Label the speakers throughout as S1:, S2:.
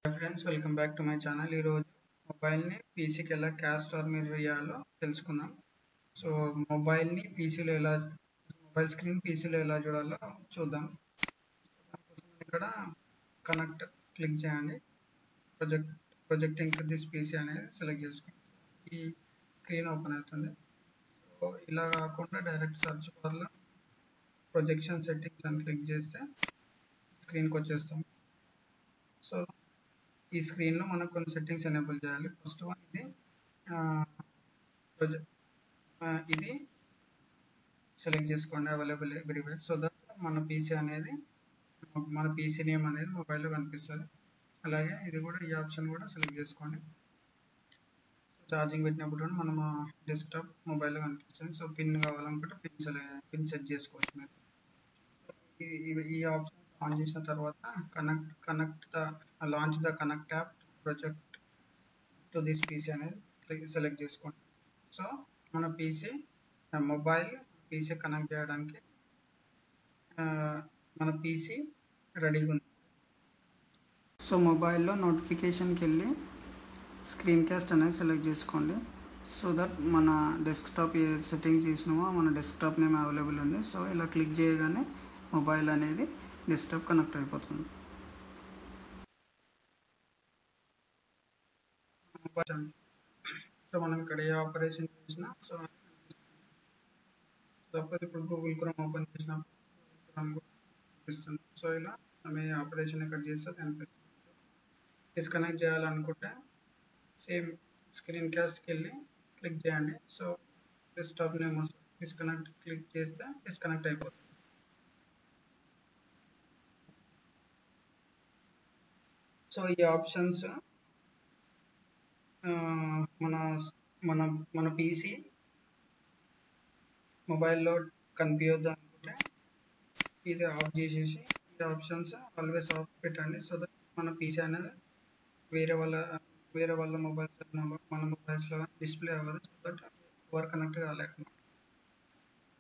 S1: Friends welcome back to my channel. ఈరోజు మొబైల్ని పీసీకి ఎలా క్యాస్ట్ ఆర్ మిర్రర్ చేయాలో తెలుసుకుందాం. సో మొబైల్ స్క్రీన్ పీసీలో ఎలా చూడాలో చూద్దాం. దానికోసం ఇక్కడ కనెక్ట్ క్లిక్ చేయండి. ప్రొజెక్టింగ్ టు దిస్ పీసీ అనేది సెలెక్ట్ చేసుకోండి. ఈ స్క్రీన్ ఓపెన్ అవుతుంది. సో ఇలా కాకుండా డైరెక్ట్ సర్చ్ బార్లో ప్రొజెక్షన్ సెట్టింగ్స్ అని క్లిక్ చేస్తే స్క్రీన్కి వచ్చేస్తాం. సో ఈ స్క్రీన్లో మనకు కొన్ని సెట్టింగ్స్ ఎనేబుల్ చేయాలి. ఫస్ట్ వన్ ఇది సెలెక్ట్ చేసుకోండి, అవైలబుల్ ఎవ్రీవేర్, సో దట్ మన పీసీ నేమ్ అనేది మొబైల్లో కనిపిస్తుంది. అలాగే ఇది కూడా, ఈ ఆప్షన్ కూడా సెలెక్ట్ చేసుకోండి. ఛార్జింగ్ పెట్టినప్పుడు మనం డెస్క్టాప్ మొబైల్లో కనిపిస్తుంది. సో పిన్ కావాలనుకుంటే పిన్ సెట్ చేసుకోవచ్చు మీరు. ఈ ఆప్షన్ ఆన్ చేసిన తర్వాత launch the connect app project to this PC అనేది సెలెక్ట్ చేసుకోండి. సో మన మొబైల్ పీసీ కనెక్ట్ చేయడానికి మన పీసీ రెడీగా ఉంది. సో మొబైల్లో నోటిఫికేషన్కి వెళ్ళి స్క్రీన్ కాస్ట్ అనేది సెలెక్ట్ చేసుకోండి. సో దట్ మన డెస్క్టాప్ ఏ సెట్టింగ్స్ చేసినామో మన డెస్క్టాప్ నేమ్ అవైలబుల్ ఉంది. సో ఇలా క్లిక్ చేయగానే మొబైల్ అనేది డెస్క్టాప్ కనెక్ట్ అయిపోతుంది. సో మనం ఇక్కడ ఏ ఆపరేషన్ చేసినా, సో సపోజ్ ఇప్పుడు గూగుల్ క్రోమ్ ఓపెన్ చేసినప్పుడు కనిపిస్తుంది. సో ఇలా మనం ఏ ఆపరేషన్ ఇక్కడ చేస్తే కనిపిస్తుంది. డిస్కనెక్ట్ చేయాలనుకుంటే సేమ్ స్క్రీన్ కాస్ట్కి వెళ్ళి క్లిక్ చేయండి. So desktop name disconnect click చేస్తే డిస్కనెక్ట్ అయిపోతుంది. సో ఈ ఆప్షన్స్ మన పీసీ మొబైల్లో కనిపించొద్దు అనుకుంటే ఇది ఆఫ్ చేసేసి ఈ ఆప్షన్స్ ఆల్వేస్ ఆఫ్ పెట్టండి. సో దట్ మన పీసీ అనేది వేరే వాళ్ళ మన మొబైల్స్లో డిస్ప్లే అవ్వదు. సో దట్ ఎవరు కనెక్ట్ కాలేకుండా.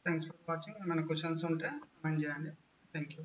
S1: Thanks for watching. ఏమైనా క్వశ్చన్స్ ఉంటే కామెంట్ చేయండి. Thank you.